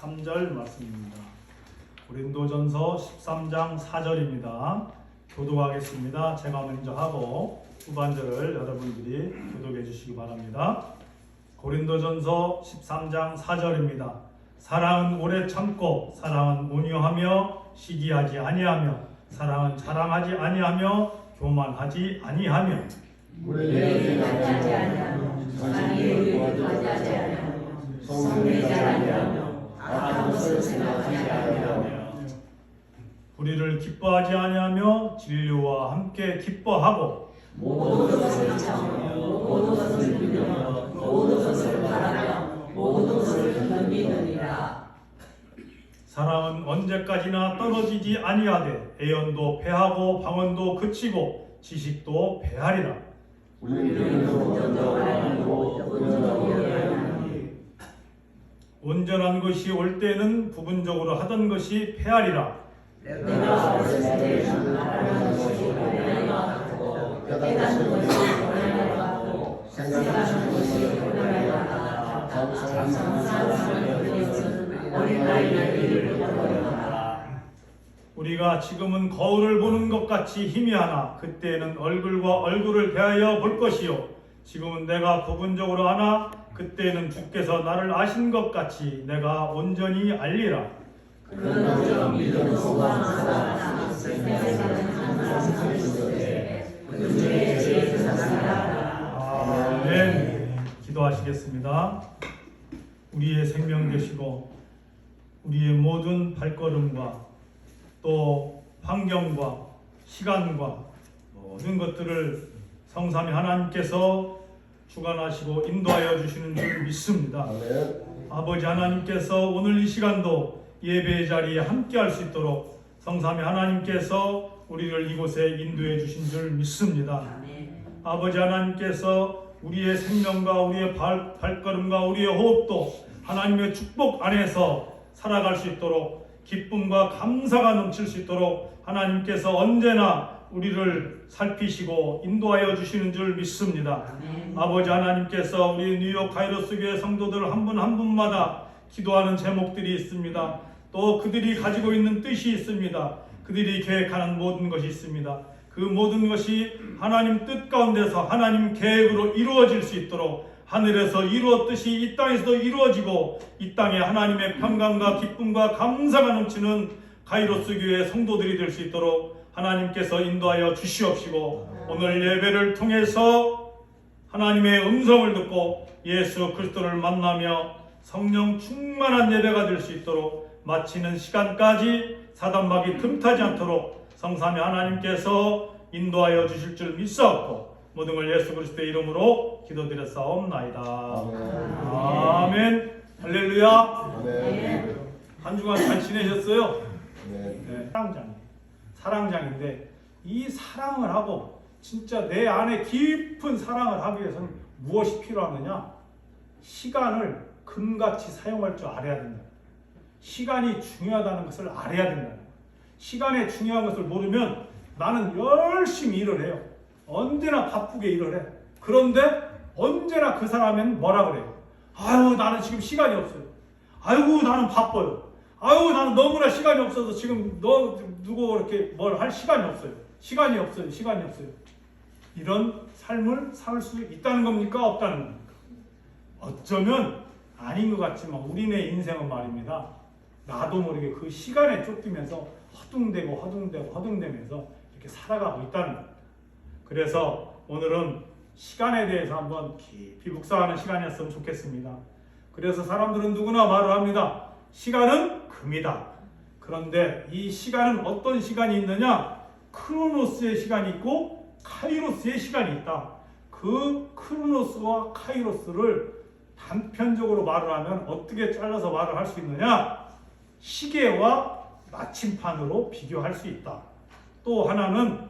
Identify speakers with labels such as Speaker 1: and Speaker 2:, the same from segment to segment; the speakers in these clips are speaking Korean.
Speaker 1: 3절 말씀입니다. 고린도전서 13장 4절입니다. 교독하겠습니다. 제가 먼저 하고 후반절을 여러분들이 교독해 주시기 바랍니다. 고린도전서 13장 4절입니다. 사랑은 오래 참고, 사랑은 온유하며 시기하지 아니하며, 사랑은 자랑하지 아니하며, 교만하지 아니하며,
Speaker 2: 우리에게 하지 아니하며, 자기에게 하지 아니하며, 성내지 아니하며, 악한 것을 생각하지 아니하며,
Speaker 1: 불의를 기뻐하지 아니하며, 진리와 함께 기뻐하고,
Speaker 2: 모든 것을 참으며, 모든 것을 믿으며, 모든 것을 바라며, 모든 것을 견디느니라.
Speaker 1: 사랑은 언제까지나 떨어지지 아니하되 애연도 패하고 방언도 그치고 지식도 패하리라.
Speaker 2: 우리는 온전도 아니고 온전도 아니하니
Speaker 1: 온전한 것이 올 때는 부분적으로 하던 것이 패하리라.
Speaker 2: 내가 어렸을 때는 말하는 것이 변하여 같고 깨닫는 것이 변하여 같고 생각하는 것이 변하여 같다. 상상하는 것은 어린아이의 일을 버려라.
Speaker 1: 우리가 지금은 거울을 보는 것 같이 희미하나 그때는 얼굴과 얼굴을 대하여 볼 것이요 지금은 내가 부분적으로 아나 그때는 주께서 나를 아신 것 같이 내가 온전히 알리라.
Speaker 2: 그러나 좀 믿음 소망하사 생각하는 항상 그리스도에 그의 죄를 사랑하라.
Speaker 1: 아멘. 기도하시겠습니다. 우리의 생명 되시고 우리의 모든 발걸음과 또 환경과 시간과 모든 것들을 성삼위 하나님께서 주관하시고 인도하여 주시는 줄 믿습니다. 아버지 하나님께서 오늘 이 시간도 예배의 자리에 함께 할 수 있도록 성삼위 하나님께서 우리를 이곳에 인도해 주신 줄 믿습니다. 아버지 하나님께서 우리의 생명과 우리의 발걸음과 우리의 호흡도 하나님의 축복 안에서 살아갈 수 있도록 기쁨과 감사가 넘칠 수 있도록 하나님께서 언제나 우리를 살피시고 인도하여 주시는 줄 믿습니다. 아버지 하나님께서 우리 뉴욕 카이로스 교회 성도들 한 분 한 분마다 기도하는 제목들이 있습니다. 또 그들이 가지고 있는 뜻이 있습니다. 그들이 계획하는 모든 것이 있습니다. 그 모든 것이 하나님 뜻 가운데서 하나님 계획으로 이루어질 수 있도록 하늘에서 이루었듯이 이 땅에서도 이루어지고 이 땅에 하나님의 평강과 기쁨과 감사가 넘치는 카이로스 교회 성도들이 될 수 있도록 하나님께서 인도하여 주시옵시고 오늘 예배를 통해서 하나님의 음성을 듣고 예수 그리스도를 만나며 성령 충만한 예배가 될 수 있도록 마치는 시간까지 사단막이 틈타지 않도록 성삼위 하나님께서 인도하여 주실 줄 믿사옵고 모든 걸 예수 그리스도의 이름으로 기도드렸사옵나이다. 아멘. 할렐루야. 한 주간 잘 지내셨어요? 네. 사랑장인데 이 사랑을 하고 진짜 내 안에 깊은 사랑을 하기 위해서는 무엇이 필요하느냐? 시간을 금같이 사용할 줄 알아야 된다. 시간이 중요하다는 것을 알아야 된다. 시간의 중요한 것을 모르면 나는 열심히 일을 해요. 언제나 바쁘게 일을 해. 그런데 언제나 그 사람은 뭐라 그래요? 아유 나는 지금 시간이 없어요. 아이고 나는 바빠요. 아유 나는 너무나 시간이 없어서 지금 누구 이렇게 뭘 할 시간이 없어요. 시간이 없어요. 이런 삶을 살 수 있다는 겁니까? 없다는 겁니까? 어쩌면 아닌 것 같지만 우리네 인생은 말입니다. 나도 모르게 그 시간에 쫓기면서 허둥대면서 이렇게 살아가고 있다는 겁니다. 그래서 오늘은 시간에 대해서 한번 깊이 묵상하는 시간이었으면 좋겠습니다. 그래서 사람들은 누구나 말을 합니다. 시간은 금이다. 그런데 이 시간은 어떤 시간이 있느냐? 크로노스의 시간이 있고 카이로스의 시간이 있다. 그 크로노스와 카이로스를 단편적으로 말을 하면 어떻게 잘라서 말을 할 수 있느냐? 시계와 나침판으로 비교할 수 있다. 또 하나는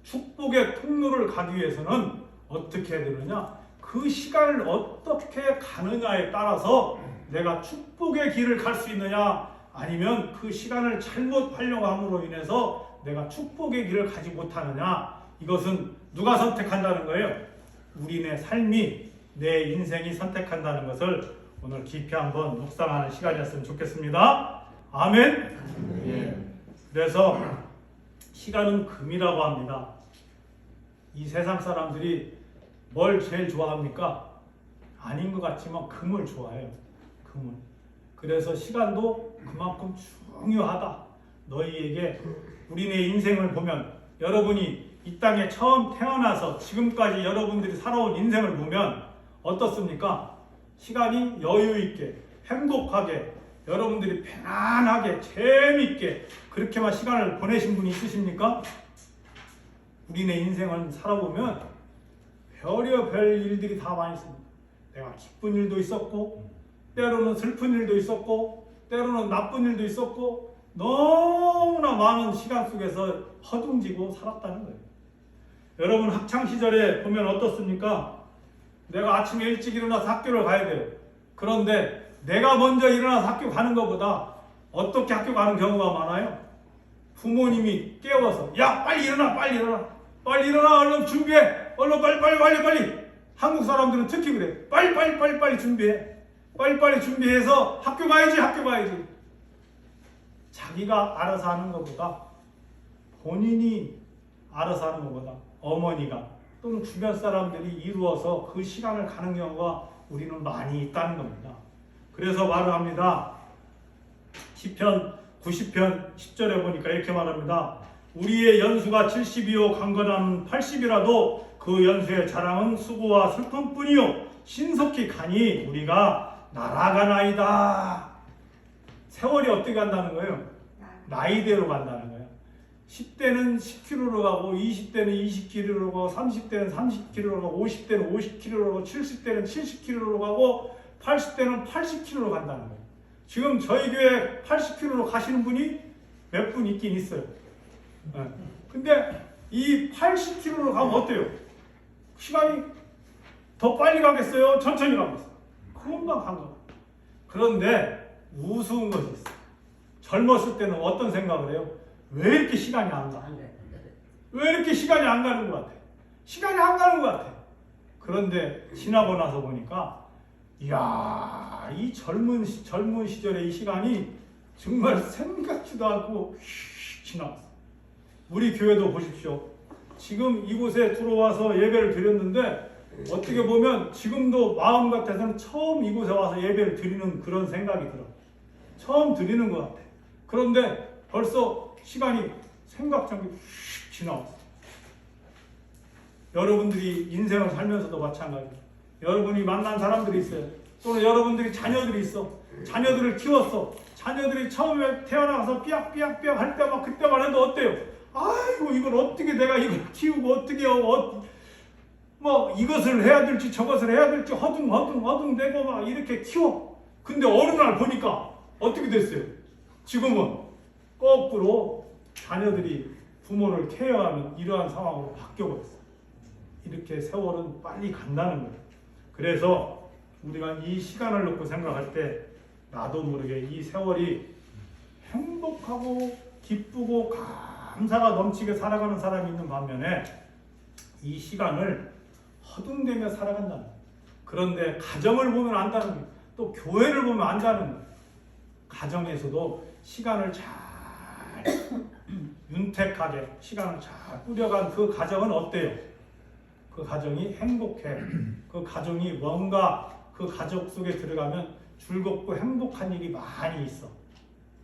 Speaker 1: 축복의 통로를 가기 위해서는 어떻게 해야 되느냐? 그 시간을 어떻게 가느냐에 따라서 내가 축복의 길을 갈 수 있느냐 아니면 그 시간을 잘못 활용함으로 인해서 내가 축복의 길을 가지 못하느냐 이것은 누가 선택한다는 거예요? 우리네 삶이 내 인생이 선택한다는 것을 오늘 깊이 한번 묵상하는 시간이었으면 좋겠습니다. 아멘. 예. 그래서 시간은 금이라고 합니다. 이 세상 사람들이 뭘 제일 좋아합니까? 아닌 것 같지만 금을 좋아해요. 금을. 그래서 시간도 그만큼 중요하다. 너희에게 우리네 인생을 보면 여러분이 이 땅에 처음 태어나서 지금까지 여러분들이 살아온 인생을 보면 어떻습니까? 시간이 여유 있게 행복하게 여러분들이 편안하게 재미있게 그렇게만 시간을 보내신 분이 있으십니까? 우리네 인생을 살아보면 별의별 일들이 다 많이 있습니다. 내가 기쁜 일도 있었고 때로는 슬픈 일도 있었고 때로는 나쁜 일도 있었고 너무나 많은 시간 속에서 허둥지고 살았다는 거예요. 여러분 학창시절에 보면 어떻습니까? 내가 아침에 일찍 일어나서 학교를 가야 돼요. 그런데 내가 먼저 일어나서 학교 가는 것보다 어떻게 학교 가는 경우가 많아요? 부모님이 깨워서 야 빨리 일어나 빨리 일어나 빨리 일어나 얼른 준비해 얼른 빨리 한국 사람들은 특히 그래 빨리 준비해 빨리 준비해서 학교 가야지 자기가 알아서 하는 것보다 본인이 알아서 하는 것보다 어머니가 또는 주변 사람들이 이루어서 그 시간을 가는 경우가 우리는 많이 있다는 겁니다. 그래서 말을 합니다. 시편 90편 10절에 보니까 이렇게 말합니다. 우리의 연수가 70이요 강건함은 80이라도 그 연수의 자랑은 수고와 슬픔뿐이요 신속히 가니 우리가 날아가나이다. 세월이 어떻게 간다는 거예요? 나이대로 간다는 거예요. 10대는 10km로 가고 20대는 20km로 가고 30대는 30km로 가고 50대는 50km로 가고 70대는 70km로 가고 80대는 80km로 간다는 거예요. 지금 저희 교회 80km로 가시는 분이 몇 분 있긴 있어요. 근데 이 80km로 가면 어때요? 시간이 더 빨리 가겠어요? 천천히 가겠어요? 금방 간 거예요. 그런데 우스운 것이 있어요. 젊었을 때는 어떤 생각을 해요? 왜 이렇게 시간이 안 가? 왜 이렇게 시간이 안 가는 것 같아? 시간이 안 가는 것 같아. 그런데 지나고 나서 보니까 이야, 이 젊은 시절의 이 시간이 정말 생각지도 않고 휙 지나갔어. 우리 교회도 보십시오. 지금 이곳에 들어와서 예배를 드렸는데 어떻게 보면 지금도 마음 같아서는 처음 이곳에 와서 예배를 드리는 그런 생각이 들어. 처음 드리는 것 같아. 그런데 벌써 시간이 생각처럼 휙 지나갔어. 여러분들이 인생을 살면서도 마찬가지예요. 여러분이 만난 사람들이 있어요. 또는 여러분들이 자녀들이 있어. 자녀들을 키웠어. 자녀들이 처음에 태어나서 삐약삐약 할 때만 그때만 해도 어때요? 아이고 이걸 어떻게 내가 이걸 키우고 어떻게 뭐 이것을 해야 될지 저것을 해야 될지 허둥대고 막 이렇게 키워. 근데 어느 날 보니까 어떻게 됐어요? 지금은 거꾸로 자녀들이 부모를 케어하는 이러한 상황으로 바뀌어버렸어. 이렇게 세월은 빨리 간다는 거예요. 그래서 우리가 이 시간을 놓고 생각할 때 나도 모르게 이 세월이 행복하고 기쁘고 감사가 넘치게 살아가는 사람이 있는 반면에 이 시간을 허둥대며 살아간다는 거예요. 그런데 가정을 보면 안다는 거예요. 또 교회를 보면 안다는 거예요. 가정에서도 시간을 잘 윤택하게 시간을 잘 꾸려간 그 가정은 어때요? 그 가정이 행복해. 그 가정이 뭔가 그 가족 속에 들어가면 즐겁고 행복한 일이 많이 있어.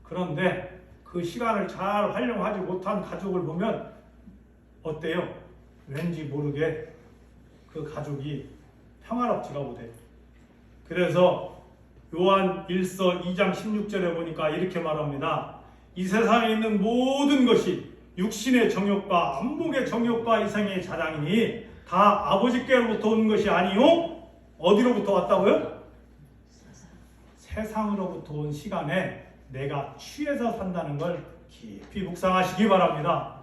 Speaker 1: 그런데 그 시간을 잘 활용하지 못한 가족을 보면 어때요? 왠지 모르게 그 가족이 평화롭지가 못해. 그래서 요한 1서 2장 16절에 보니까 이렇게 말합니다. 이 세상에 있는 모든 것이 육신의 정욕과 안목의 정욕과 이상의 자랑이니 다 아버지께로부터 온 것이 아니요? 어디로부터 왔다고요? 세상으로부터 온 시간에 내가 취해서 산다는 걸 깊이 묵상하시기 바랍니다.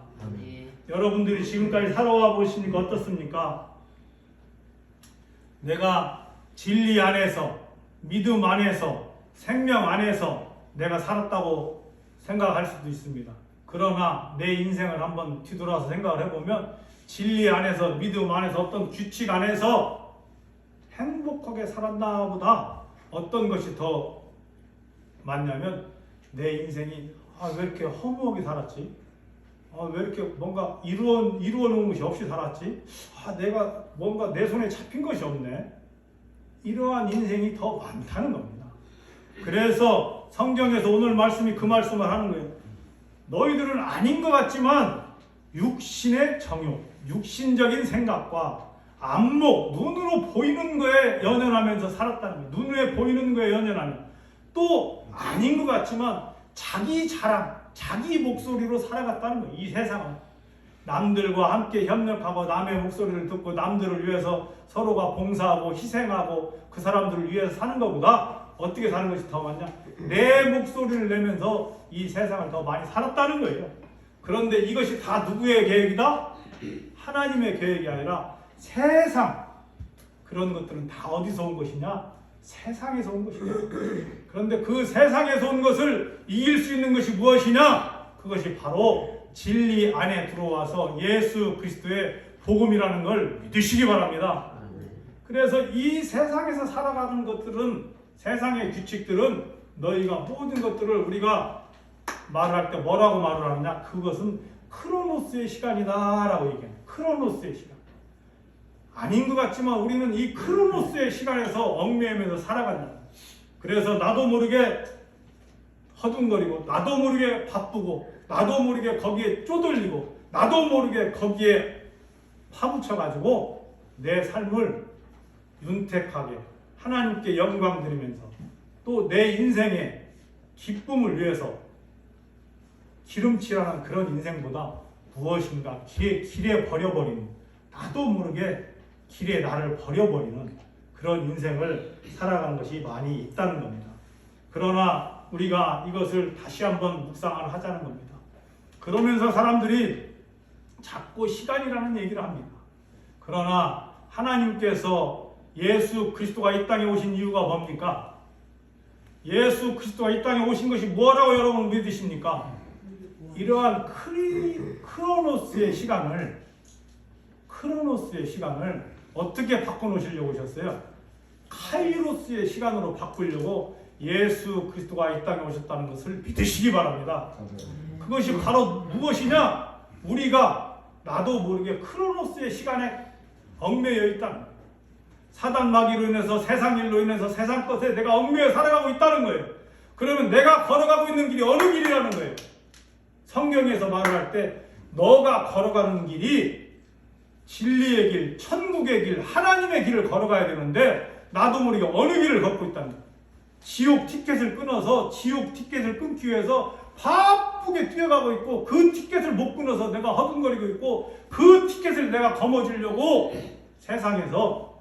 Speaker 1: 여러분들이 지금까지 살아와 보시니까 어떻습니까? 내가 진리 안에서 믿음 안에서 생명 안에서 내가 살았다고 생각할 수도 있습니다. 그러나 내 인생을 한번 뒤돌아서 생각을 해보면 진리 안에서 믿음 안에서 어떤 규칙 안에서 행복하게 살았나 보다 어떤 것이 더 많냐면 내 인생이 왜 이렇게 허무하게 살았지? 왜 이렇게 뭔가 이루어 놓은 것이 없이 살았지? 내가 뭔가 내 손에 잡힌 것이 없네. 이러한 인생이 더 많다는 겁니다. 그래서 성경에서 오늘 말씀이 그 말씀을 하는 거예요. 너희들은 아닌 것 같지만 육신의 정욕, 육신적인 생각과 안목, 눈으로 보이는 거에 연연하면서 살았다는 거예요. 눈에 보이는 거에 연연하며 또 아닌 것 같지만 자기 자랑, 자기 목소리로 살아갔다는 거예요. 이 세상은 남들과 함께 협력하고 남의 목소리를 듣고 남들을 위해서 서로가 봉사하고 희생하고 그 사람들을 위해서 사는 것보다 어떻게 사는 것이 더 많냐? 내 목소리를 내면서 이 세상을 더 많이 살았다는 거예요. 그런데 이것이 다 누구의 계획이다? 하나님의 계획이 아니라 세상, 그런 것들은 다 어디서 온 것이냐? 세상에서 온 것이냐? 그런데 그 세상에서 온 것을 이길 수 있는 것이 무엇이냐? 그것이 바로 진리 안에 들어와서 예수 그리스도의 복음이라는 걸 믿으시기 바랍니다. 그래서 이 세상에서 살아가는 것들은, 세상의 규칙들은 너희가 모든 것들을 우리가 말할 때 뭐라고 말을 하느냐? 그것은 크로노스의 시간이다 라고 얘기해요. 크로노스의 시간. 아닌 것 같지만 우리는 이 크로노스의 시간에서 얽매이면서 살아간다. 그래서 나도 모르게 허둥거리고, 나도 모르게 바쁘고, 나도 모르게 거기에 쪼들리고, 나도 모르게 거기에 파묻혀가지고 내 삶을 윤택하게 하나님께 영광 드리면서 또 내 인생의 기쁨을 위해서 기름칠하는 그런 인생보다 무엇인가 길에 버려버리는, 나도 모르게 길에 나를 버려버리는 그런 인생을 살아간 것이 많이 있다는 겁니다. 그러나 우리가 이것을 다시 한번 묵상을 하자는 겁니다. 그러면서 사람들이 자꾸 시간이라는 얘기를 합니다. 그러나 하나님께서 예수 그리스도가 이 땅에 오신 이유가 뭡니까? 예수 그리스도가 이 땅에 오신 것이 뭐라고 여러분 믿으십니까? 이러한 크로노스의 시간을 어떻게 바꿔놓으시려고 오셨어요? 카이로스의 시간으로 바꾸려고 예수 그리스도가 이 땅에 오셨다는 것을 믿으시기 바랍니다. 그것이 바로 무엇이냐? 우리가 나도 모르게 크로노스의 시간에 얽매여 있다는 거예요. 사단 마귀로 인해서, 세상 일로 인해서 세상 것에 내가 얽매여 살아가고 있다는 거예요. 그러면 내가 걸어가고 있는 길이 어느 길이라는 거예요? 성경에서 말을 할 때 너가 걸어가는 길이 진리의 길, 천국의 길, 하나님의 길을 걸어가야 되는데 나도 모르게 어느 길을 걷고 있다는 거예요. 지옥 티켓을 끊어서 지옥 티켓을 끊기 위해서 바쁘게 뛰어가고 있고, 그 티켓을 못 끊어서 내가 허둥거리고 있고, 그 티켓을 내가 거머쥐려고 세상에서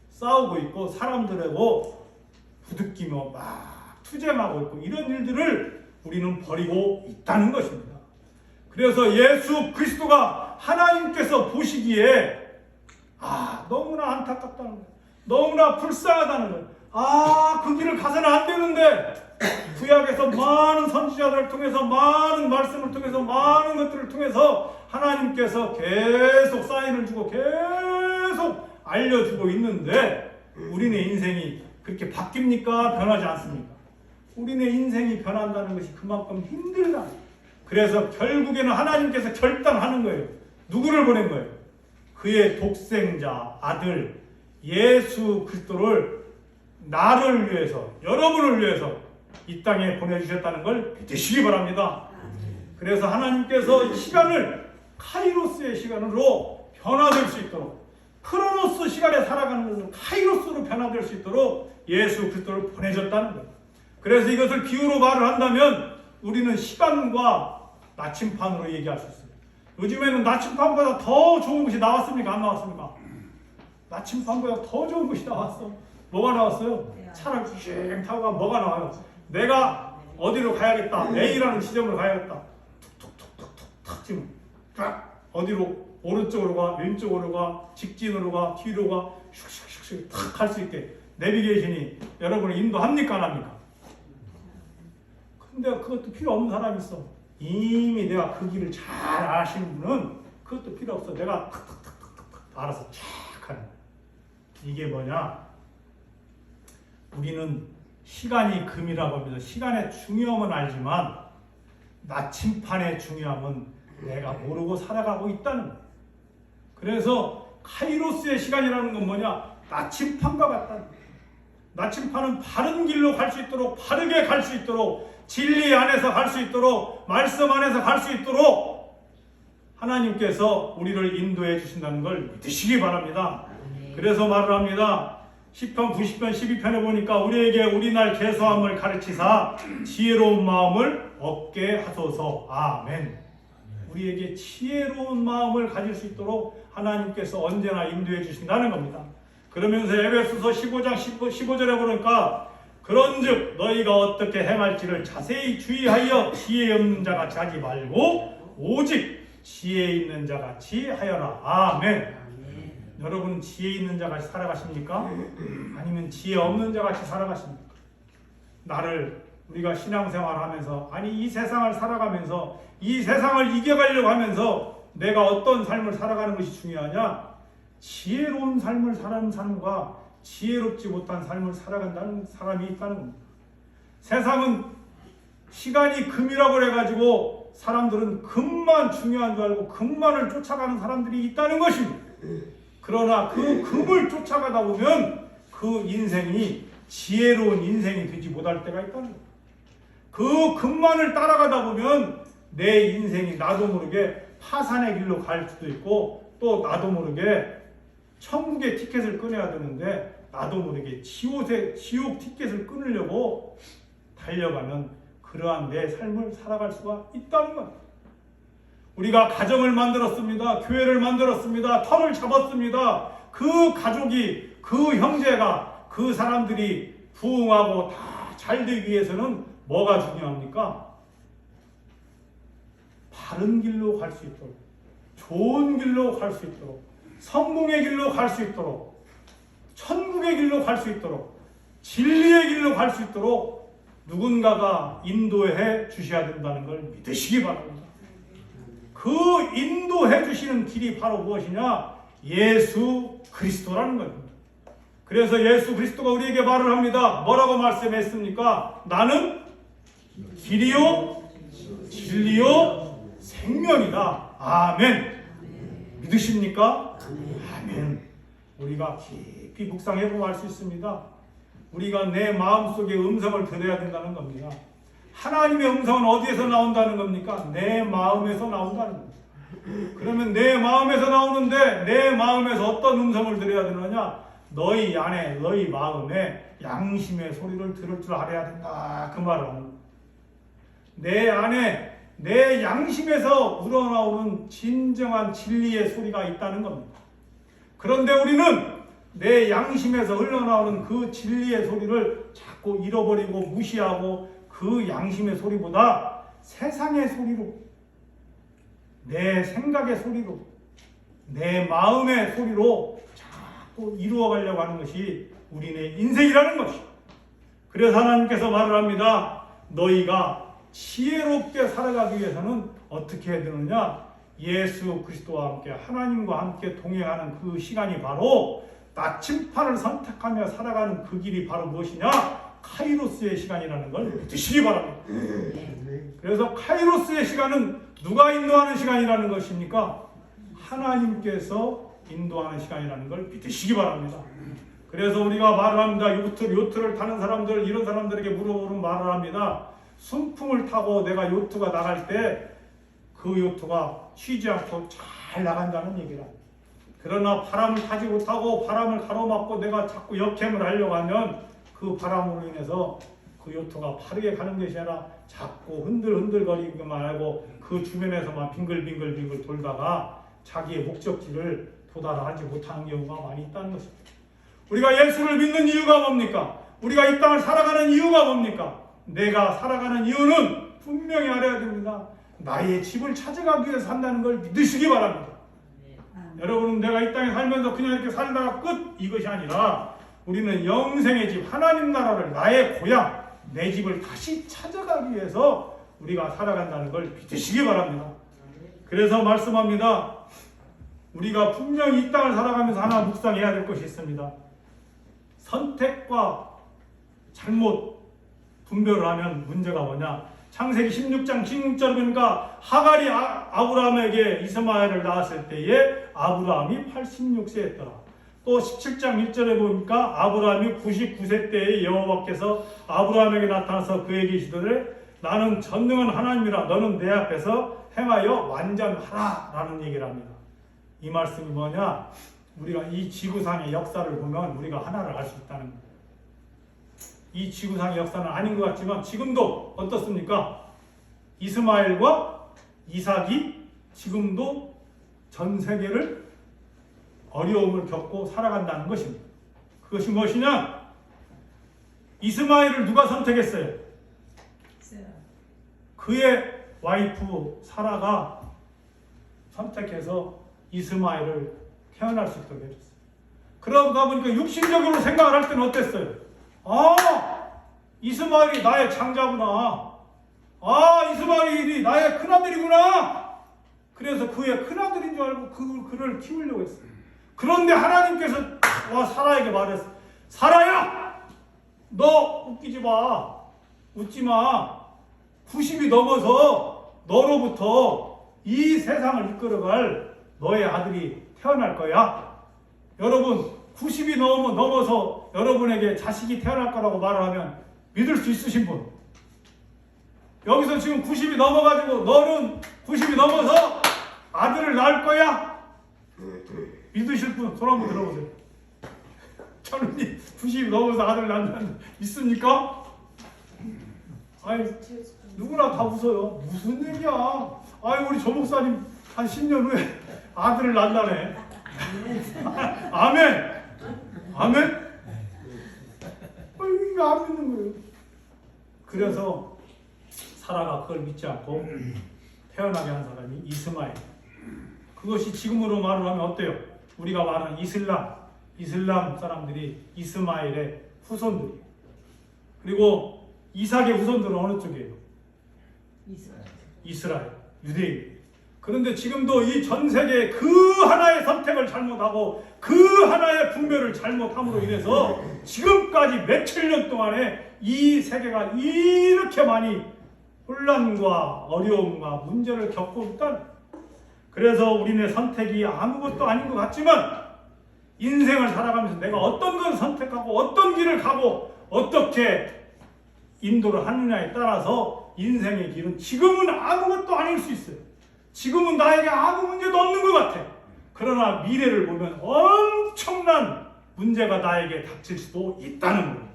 Speaker 1: 싸우고 있고, 사람들하고 부득이며 막 투쟁하고 있고, 이런 일들을 우리는 버리고 있다는 것입니다. 그래서 예수 그리스도가 하나님께서 보시기에 너무나 안타깝다는 거예요. 너무나 불쌍하다는 거예요. 그 길을 가서는 안 되는데, 구약에서 많은 선지자들을 통해서, 많은 말씀을 통해서, 많은 것들을 통해서 하나님께서 계속 사인을 주고 계속 알려주고 있는데 우리네 인생이 그렇게 바뀝니까? 변하지 않습니까? 우리네 인생이 변한다는 것이 그만큼 힘들다. 그래서 결국에는 하나님께서 결단하는 거예요. 누구를 보낸 거예요? 그의 독생자 아들 예수 그리스도를 나를 위해서, 여러분을 위해서 이 땅에 보내주셨다는 걸 믿으시기 바랍니다. 그래서 하나님께서 이 시간을 카이로스의 시간으로 변화될 수 있도록, 크로노스 시간에 살아가는 것을 카이로스로 변화될 수 있도록 예수 그리스도를 보내셨다는 거예요. 그래서 이것을 비유로 말을 한다면 우리는 시간과 나침판으로 얘기할 수 있어요. 요즘에는 나침판보다 더 좋은 것이 나왔습니까? 안 나왔습니까? 나침판보다 더 좋은 것이 나왔어. 뭐가 나왔어요? 차를 쭉 타고 가면 뭐가 나와요? 내가 어디로 가야겠다, A라는 지점으로 가야겠다, 툭툭툭툭툭 지금 쫙 어디로, 오른쪽으로 가, 왼쪽으로 가, 직진으로 가, 뒤로 가, 슉슉슉슉 탁 할 수 있게 내비게이션이 여러분을 인도합니까? 안 합니까? 근데 그것도 필요 없는 사람이 있어. 이미 내가 그 길을 잘 아시는 분은 그것도 필요 없어. 내가 탁탁탁탁탁 알아서 쫙 하는. 이게 뭐냐? 우리는 시간이 금이라고 합니다. 시간의 중요함은 알지만 나침판의 중요함은 내가 모르고 살아가고 있다는 거예요. 그래서 카이로스의 시간이라는 건 뭐냐? 나침판과 같다는 거예요. 나침판은 바른 길로 갈 수 있도록, 바르게 갈 수 있도록, 진리 안에서 갈 수 있도록, 말씀 안에서 갈 수 있도록 하나님께서 우리를 인도해 주신다는 걸 믿으시기 바랍니다. 그래서 말을 합니다. 10편, 90편, 12편에 보니까 우리에게 우리날 계수함을 가르치사 지혜로운 마음을 얻게 하소서. 아멘. 우리에게 지혜로운 마음을 가질 수 있도록 하나님께서 언제나 인도해 주신다는 겁니다. 그러면서 에베소서 15장 15절에 보니까 그런즉 너희가 어떻게 행할지를 자세히 주의하여 지혜 없는 자같이 하지 말고 오직 지혜 있는 자같이 하여라. 아멘. 여러분 지혜 있는 자같이 살아가십니까? 아니면 지혜 없는 자같이 살아가십니까? 우리가 신앙생활하면서, 아니 이 세상을 살아가면서 이 세상을 이겨가려고 하면서 내가 어떤 삶을 살아가는 것이 중요하냐? 지혜로운 삶을 사는 사람과 지혜롭지 못한 삶을 살아간다는 사람이 있다는 겁니다. 세상은 시간이 금이라고 해가지고 사람들은 금만 중요한 줄 알고 금만을 쫓아가는 사람들이 있다는 것입니다. 그러나 그 금을 쫓아가다 보면 그 인생이 지혜로운 인생이 되지 못할 때가 있다는 거예요. 그 금만을 따라가다 보면 내 인생이 나도 모르게 파산의 길로 갈 수도 있고, 또 나도 모르게 천국의 티켓을 끊어야 되는데 나도 모르게 지옥 티켓을 끊으려고 달려가는 그러한 내 삶을 살아갈 수가 있다는 것. 우리가 가정을 만들었습니다. 교회를 만들었습니다. 터를 잡았습니다. 그 가족이, 그 형제가, 그 사람들이 부흥하고 다 잘 되기 위해서는 뭐가 중요합니까? 바른 길로 갈 수 있도록, 좋은 길로 갈 수 있도록, 성공의 길로 갈 수 있도록, 천국의 길로 갈 수 있도록, 진리의 길로 갈 수 있도록 누군가가 인도해 주셔야 된다는 걸 믿으시기 바랍니다. 그 인도해 주시는 길이 바로 무엇이냐? 예수 그리스도라는 겁니다. 그래서 예수 그리스도가 우리에게 말을 합니다. 뭐라고 말씀했습니까? 나는 길이요 진리요 생명이다. 아멘. 믿으십니까? 아멘. 우리가 깊이 묵상해보면 알 수 있습니다. 우리가 내 마음속에 음성을 들어야 된다는 겁니다. 하나님의 음성은 어디에서 나온다는 겁니까? 내 마음에서 나온다는 겁니다. 그러면 내 마음에서 나오는데 내 마음에서 어떤 음성을 들어야 되느냐? 너희 안에, 너희 마음에 양심의 소리를 들을 줄 알아야 된다. 그 말은 내 안에, 내 양심에서 우러나오는 진정한 진리의 소리가 있다는 겁니다. 그런데 우리는 내 양심에서 흘러나오는 그 진리의 소리를 자꾸 잃어버리고 무시하고 그 양심의 소리보다 세상의 소리로, 내 생각의 소리로, 내 마음의 소리로 자꾸 이루어가려고 하는 것이 우리네 인생이라는 것이죠. 그래서 하나님께서 말을 합니다. 너희가 지혜롭게 살아가기 위해서는 어떻게 해야 되느냐? 예수 그리스도와 함께, 하나님과 함께 동행하는 그 시간이 바로 나침판을 선택하며 살아가는 그 길이 바로 무엇이냐? 카이로스의 시간이라는 걸 믿으시기 바랍니다. 그래서 카이로스의 시간은 누가 인도하는 시간이라는 것입니까? 하나님께서 인도하는 시간이라는 걸 믿으시기 바랍니다. 그래서 우리가 말을 합니다. 요트를 타는 사람들, 이런 사람들에게 물어보는 말을 합니다. 순풍을 타고 내가 요트가 나갈 때 그 요트가 쉬지 않고 잘 나간다는 얘기라. 그러나 바람을 타지 못하고 바람을 가로막고 내가 자꾸 역행을 하려고 하면 그 바람으로 인해서 그 요트가 빠르게 가는 것이 아니라 자꾸 흔들흔들거리기만 하고 그 주변에서만 빙글빙글 돌다가 자기의 목적지를 도달하지 못하는 경우가 많이 있다는 것입니다. 우리가 예수를 믿는 이유가 뭡니까? 우리가 이 땅을 살아가는 이유가 뭡니까? 내가 살아가는 이유는 분명히 알아야 됩니다. 나의 집을 찾아가기 위해서 산다는 걸 믿으시기 바랍니다. 여러분은 내가 이 땅에 살면서 그냥 이렇게 살다가 끝, 이것이 아니라 우리는 영생의 집, 하나님 나라를, 나의 고향, 내 집을 다시 찾아가기 위해서 우리가 살아간다는 걸 믿으시기 바랍니다. 그래서 말씀합니다. 우리가 분명히 이 땅을 살아가면서 하나 묵상해야 될 것이 있습니다. 선택과 잘못, 분별을 하면 문제가 뭐냐? 창세기 16장 16절 보니까 하갈이 아브라함에게 이스마엘을 낳았을 때에 아브라함이 86세였더라. 또 17장 1절에 보니까 아브라함이 99세 때에 여호와께서 아브라함에게 나타나서 그에게 이르시되 나는 전능한 하나님이라 너는 내 앞에서 행하여 완전하라 라는 얘기를 합니다. 이 말씀이 뭐냐? 우리가 이 지구상의 역사를 보면 우리가 하나를 알 수 있다는 거예요. 이 지구상의 역사는 아닌 것 같지만 지금도 어떻습니까? 이스마엘과 이삭이 지금도 전 세계를 어려움을 겪고 살아간다는 것입니다. 그것이 무엇이냐? 이스마엘을 누가 선택했어요? 그의 와이프 사라가 선택해서 이스마엘을 태어날 수 있도록 해줬어요. 그러다 보니까 육신적으로 생각을 할 때는 어땠어요? 이스마엘이 나의 장자구나. 이스마엘이 나의 큰아들이구나. 그래서 그의 큰아들인 줄 알고 그를 키우려고 했어요. 그런데 하나님께서 사라에게 말했어요. 사라야! 너 웃기지 마. 웃지 마. 90이 넘어서 너로부터 이 세상을 이끌어갈 너의 아들이 태어날 거야. 여러분 90이 넘어서 여러분에게 자식이 태어날 거라고 말을 하면 믿을 수 있으신 분? 여기서 지금 90이 넘어가지고 너는 90이 넘어서 아들을 낳을 거야? 믿으실 분 손 한번 들어보세요. 저는 90이 넘어서 아들을 낳는 있습니까? 아니 누구나 다 웃어요. 무슨 얘기야? 우리 조 목사님 한 10년 후에 아들을 낳는다네. 아멘. 아멘. 이게 안 믿는 거예요. 그래서 사라가 그걸 믿지 않고 태어나게 한 사람이 이스마엘. 그것이 지금으로 말을 하면 어때요? 우리가 말하는 이슬람 사람들이 이스마엘의 후손들이에요. 그리고 이삭의 후손들은 어느 쪽이에요? 이스라엘, 유대인. 그런데 지금도 이 전 세계에 그 하나의 선택을 잘못하고 그 하나의 분별을 잘못함으로 인해서 지금까지 몇천 년 동안에 이 세계가 이렇게 많이 혼란과 어려움과 문제를 겪고 있다. 그래서 우리네 선택이 아무것도 아닌 것 같지만 인생을 살아가면서 내가 어떤 걸 선택하고 어떤 길을 가고 어떻게 인도를 하느냐에 따라서 인생의 길은 지금은 아무것도 아닐 수 있어요. 지금은 나에게 아무 문제도 없는 것 같아. 그러나 미래를 보면 엄청난 문제가 나에게 닥칠 수도 있다는 거예요.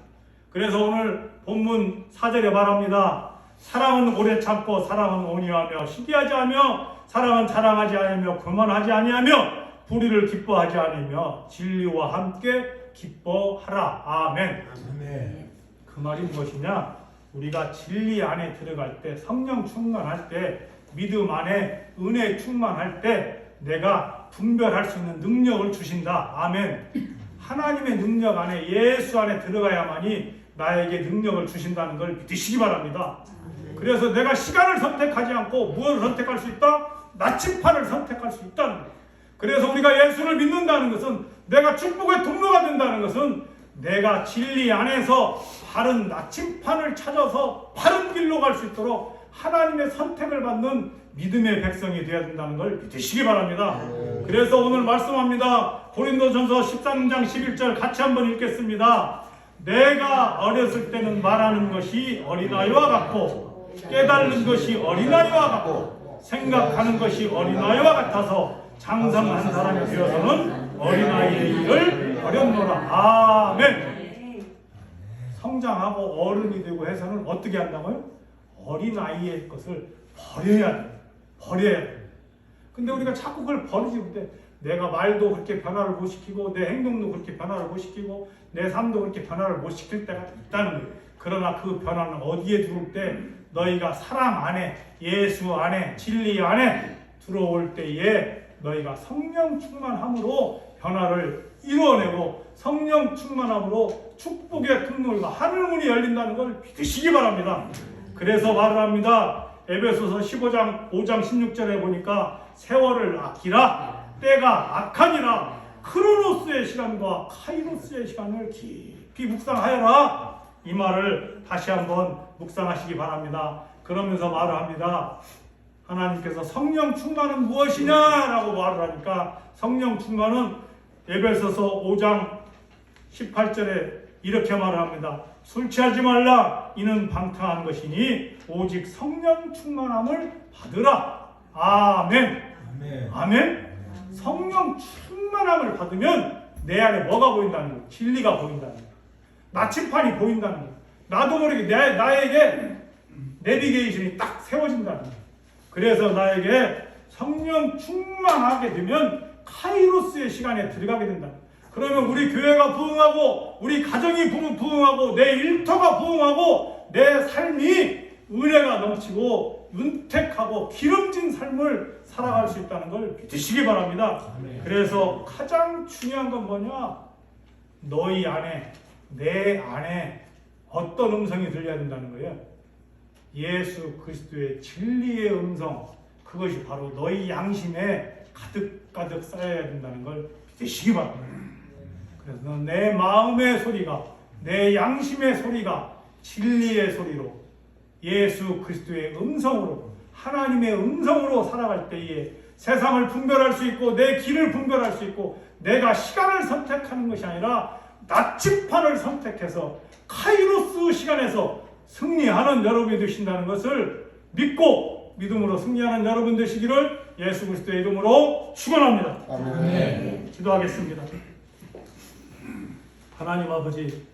Speaker 1: 그래서 오늘 본문 4절에 말합니다. 사랑은 오래 참고 사랑은 온유하며 시기하지 않으며 사랑은 자랑하지 않으며 교만하지 아니하며 불의를 기뻐하지 않으며 진리와 함께 기뻐하라. 아멘. 그 말이 무엇이냐? 우리가 진리 안에 들어갈 때, 성령 충만할 때, 믿음 안에 은혜 충만할 때 내가 분별할 수 있는 능력을 주신다. 아멘. 하나님의 능력 안에, 예수 안에 들어가야만이 나에게 능력을 주신다는 걸 믿으시기 바랍니다. 그래서 내가 시간을 선택하지 않고 무엇을 선택할 수 있다? 나침판을 선택할 수 있다는 거예요. 그래서 우리가 예수를 믿는다는 것은, 내가 축복의 통로가 된다는 것은 내가 진리 안에서 바른 나침판을 찾아서 바른 길로 갈 수 있도록 하나님의 선택을 받는 믿음의 백성이 되어야 된다는 걸 믿으시기 바랍니다. 그래서 오늘 말씀합니다. 고린도전서 13장 11절 같이 한번 읽겠습니다. 내가 어렸을 때는 말하는 것이 어린아이와 같고 깨달는 것이 어린아이와 같고 생각하는 것이 어린아이와 같아서 장성한 사람이 되어서는 어린아이의 일을 버렸노라. 아멘. 성장하고 어른이 되고 해서는 어떻게 한다고요? 어린아이의 것을 버려야 돼. 버려야 돼. 근데 우리가 자꾸 그걸 버리지 못해. 내가 말도 그렇게 변화를 못 시키고 내 행동도 그렇게 변화를 못 시키고 내 삶도 그렇게 변화를 못 시킬 때가 있다는 거예요. 그러나 그 변화는 어디에 들어올 때? 너희가 사랑 안에, 예수 안에, 진리 안에 들어올 때에 너희가 성령 충만함으로 변화를 이루어내고 성령 충만함으로 축복의 통로가 하늘문이 열린다는 걸 믿으시기 바랍니다. 그래서 말을 합니다. 에베소서 15장 5장 16절에 보니까 세월을 아끼라, 때가 악하니라, 크로노스의 시간과 카이로스의 시간을 깊이 묵상하여라. 이 말을 다시 한번 묵상하시기 바랍니다. 그러면서 말을 합니다. 하나님께서 성령 충만은 무엇이냐라고 말을 하니까 성령 충만은 에베소서 5장 18절에 이렇게 말을 합니다. 술 취하지 말라. 이는 방탕한 것이니 오직 성령 충만함을 받으라. 아멘. 아멘. 성령 충만함을 받으면 내 안에 뭐가 보인다는 거예요? 진리가 보인다는 거예요. 나침판이 보인다는 거예요. 나도 모르게 나에게 내비게이션이 딱 세워진다는 거예요. 그래서 나에게 성령 충만하게 되면 카이로스의 시간에 들어가게 된다. 그러면 우리 교회가 부흥하고 우리 가정이 부흥하고 내 일터가 부흥하고 내 삶이 은혜가 넘치고 윤택하고 기름진 삶을 살아갈 수 있다는 걸 믿으시기 바랍니다. 그래서 가장 중요한 건 뭐냐? 너희 안에, 내 안에 어떤 음성이 들려야 된다는 거예요. 예수 그리스도의 진리의 음성, 그것이 바로 너희 양심에 가득가득 쌓여야 된다는 걸 믿으시기 바랍니다. 그래서 내 마음의 소리가, 내 양심의 소리가 진리의 소리로 예수 그리스도의 음성으로, 하나님의 음성으로 살아갈 때에 세상을 분별할 수 있고 내 길을 분별할 수 있고 내가 시간을 선택하는 것이 아니라 나침판을 선택해서 카이로스 시간에서 승리하는 여러분이 되신다는 것을 믿고 믿음으로 승리하는 여러분 되시기를 예수 그리스도의 이름으로 축원합니다.
Speaker 2: 아멘.
Speaker 1: 기도하겠습니다. 하나님 아버지,